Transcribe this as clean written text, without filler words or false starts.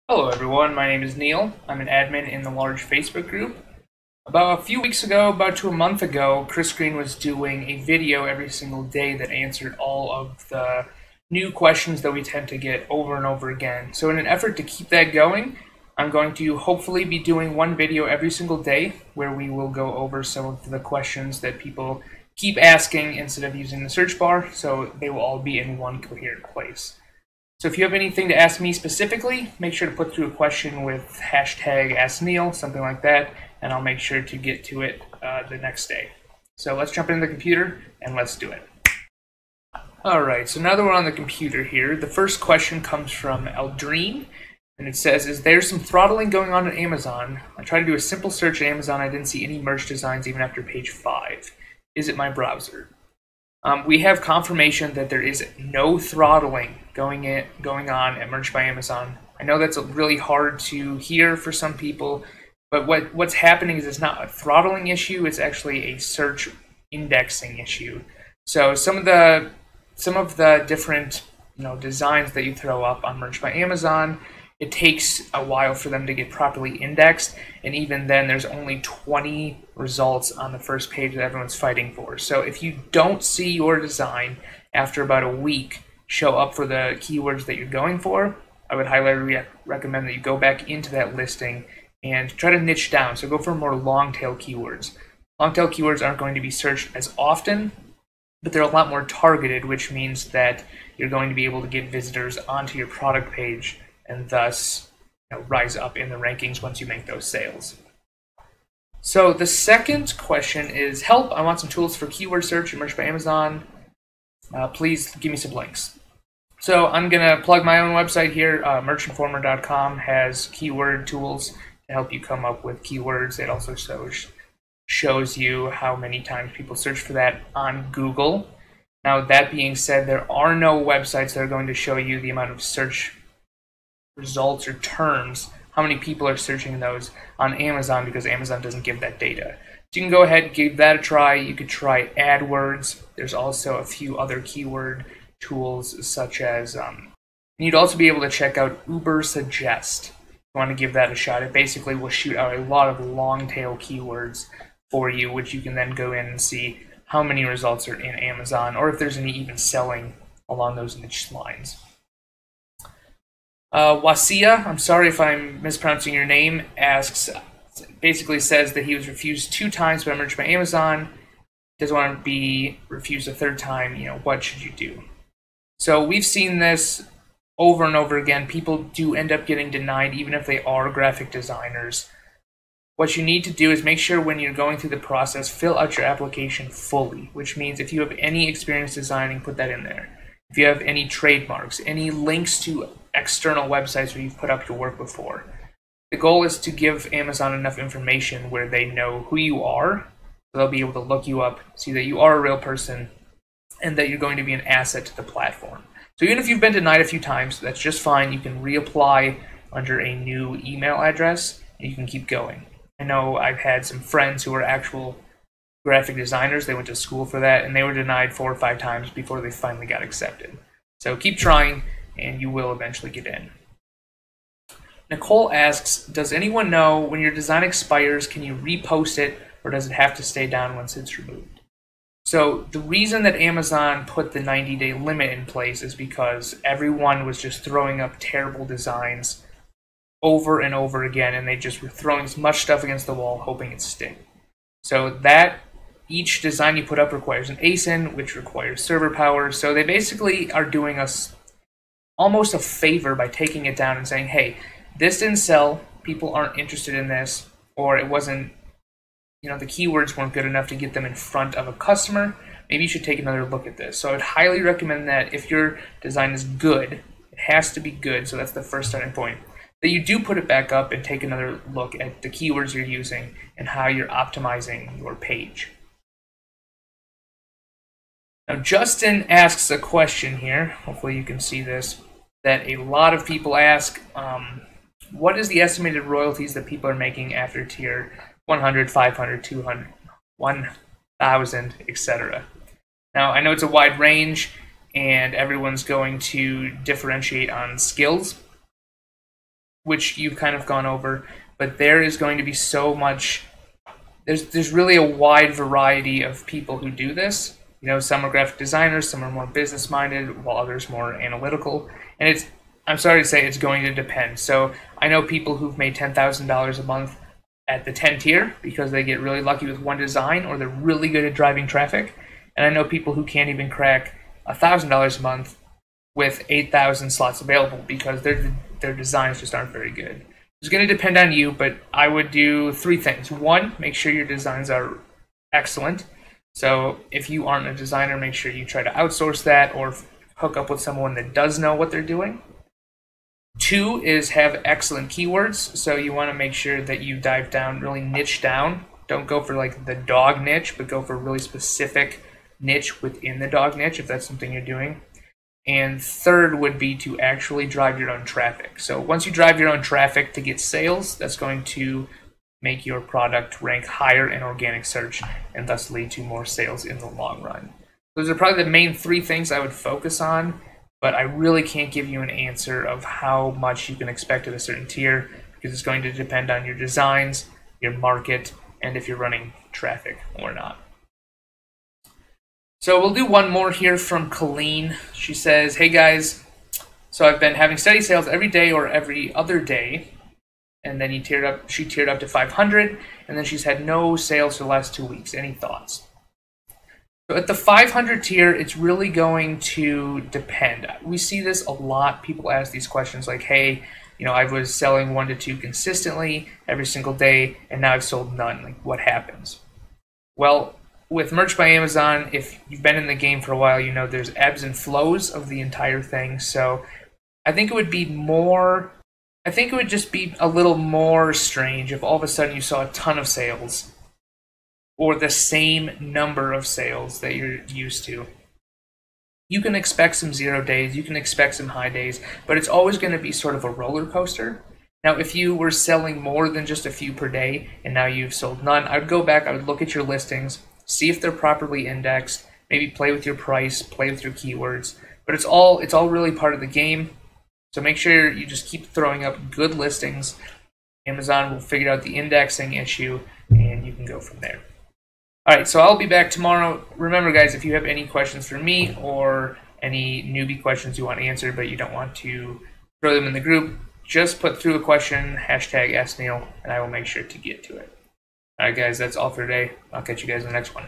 Hello everyone, my name is Neil. I'm an admin in the large Facebook group. About a few weeks ago, about to a month ago, Chris Green was doing a video every single day that answered all of the new questions that we tend to get over and over again. So in an effort to keep that going, I'm going to hopefully be doing one video every single day where we will go over some of the questions that people keep asking instead of using the search bar, so they will all be in one coherent place. So if you have anything to ask me specifically, make sure to put through a question with hashtag AskNeil, something like that, and I'll make sure to get to it the next day. So let's jump into the computer and let's do it. Alright, so now that we're on the computer here, the first question comes from Eldreen, and it says, is there some throttling going on at Amazon? I tried to do a simple search at Amazon, I didn't see any merch designs even after page 5. Is it my browser? We have confirmation that there is no throttling going on at Merch by Amazon. I know that's really hard to hear for some people, but what's happening is it's not a throttling issue, it's actually a search indexing issue. So some of the different designs that you throw up on Merch by Amazon, it takes a while for them to get properly indexed, and even then there's only 20 results on the first page that everyone's fighting for. So if you don't see your design after about a week show up for the keywords that you're going for, I would highly recommend that you go back into that listing and try to niche down. So go for more long-tail keywords. Long-tail keywords aren't going to be searched as often, but they're a lot more targeted, which means that you're going to be able to get visitors onto your product page and thus rise up in the rankings once you make those sales. So the second question is, help, I want some tools for keyword search and Merch by Amazon. Please give me some links. So I'm going to plug my own website here. Merchinformer.com has keyword tools to help you come up with keywords. It also shows you how many times people search for that on Google. Now, that being said, there are no websites that are going to show you the amount of search results or terms, how many people are searching those on Amazon, because Amazon doesn't give that data. So you can go ahead and give that a try. You could try AdWords. There's also a few other keyword tools such as, you'd also be able to check out Uber Suggest. If you want to give that a shot, it basically will shoot out a lot of long tail keywords for you, which you can then go in and see how many results are in Amazon, or if there's any even selling along those niche lines. Wasia, I'm sorry if I'm mispronouncing your name, basically says that he was refused 2 times by Merch by Amazon, doesn't want to be refused a 3rd time, what should you do? So we've seen this over and over again. People do end up getting denied even if they are graphic designers. What you need to do is make sure when you're going through the process, fill out your application fully, which means if you have any experience designing, put that in there. If you have any trademarks, any links to external websites where you've put up your work before. The goal is to give Amazon enough information where they know who you are, so they'll be able to look you up, see that you are a real person, and that you're going to be an asset to the platform. So even if you've been denied a few times, that's just fine. You can reapply under a new email address, and you can keep going. I know I've had some friends who are actual graphic designers. They went to school for that, and they were denied 4 or 5 times before they finally got accepted. So keep trying, and you will eventually get in. Nicole asks, does anyone know when your design expires, can you repost it, or does it have to stay down once it's removed? So the reason that Amazon put the 90-day limit in place is because everyone was just throwing up terrible designs over and over again, and they just were throwing as much stuff against the wall hoping it stick. So that each design you put up requires an ASIN, which requires server power. So they basically are doing us almost a favor by taking it down and saying, hey, this didn't sell, people aren't interested in this, or it wasn't, the keywords weren't good enough to get them in front of a customer. Maybe you should take another look at this. So I would highly recommend that if your design is good, it has to be good, so that's the first starting point, that you do put it back up and take another look at the keywords you're using and how you're optimizing your page. Now, Justin asks a question here, hopefully you can see this, that a lot of people ask, what is the estimated royalties that people are making after tier 100, 500, 200, 1,000, etc.? Now, I know it's a wide range, and everyone's going to differentiate on skills. which you've kind of gone over, but there is going to be so much. There's really a wide variety of people who do this. You know, some are graphic designers, some are more business minded, while others more analytical. And I'm sorry to say, it's going to depend. So I know people who've made $10,000 a month at the 10 tier because they get really lucky with one design, or they're really good at driving traffic. And I know people who can't even crack $1,000 a month with 8,000 slots available because their designs just aren't very good. It's going to depend on you, but I would do 3 things. 1, make sure your designs are excellent. So if you aren't a designer, make sure you try to outsource that or hook up with someone that does know what they're doing. 2 is have excellent keywords. So you want to make sure that you dive down, really niche down. Don't go for like the dog niche, but go for a really specific niche within the dog niche if that's something you're doing. And 3rd would be to actually drive your own traffic. So once you drive your own traffic to get sales, that's going to make your product rank higher in organic search and thus lead to more sales in the long run. Those are probably the main 3 things I would focus on, but I really can't give you an answer of how much you can expect at a certain tier because it's going to depend on your designs, your market, and if you're running traffic or not. So we'll do one more here from Colleen. She says, hey guys, so I've been having steady sales every day or every other day, and then she tiered up to 500, and then she's had no sales for the last 2 weeks. Any thoughts? So at the 500 tier, it's really going to depend. We see this a lot. People ask these questions like, hey, you know, I was selling 1 to 2 consistently every single day, and now I've sold none. Like, what happens? Well, with Merch by Amazon, if you've been in the game for a while, you know there's ebbs and flows of the entire thing. So I think it would just be a little more strange if all of a sudden you saw a ton of sales or the same number of sales that you're used to. You can expect some 0 days, you can expect some high days, but it's always going to be sort of a roller coaster. Now, if you were selling more than just a few per day and now you've sold none, I would go back, I would look at your listings, see if they're properly indexed, maybe play with your price, play with your keywords, but it's all really part of the game. So make sure you just keep throwing up good listings. Amazon will figure out the indexing issue, and you can go from there. All right, so I'll be back tomorrow. Remember, guys, if you have any questions for me or any newbie questions you want answered but you don't want to throw them in the group, just put through a question, #AskNeil, and I will make sure to get to it. All right, guys, that's all for today. I'll catch you guys in the next one.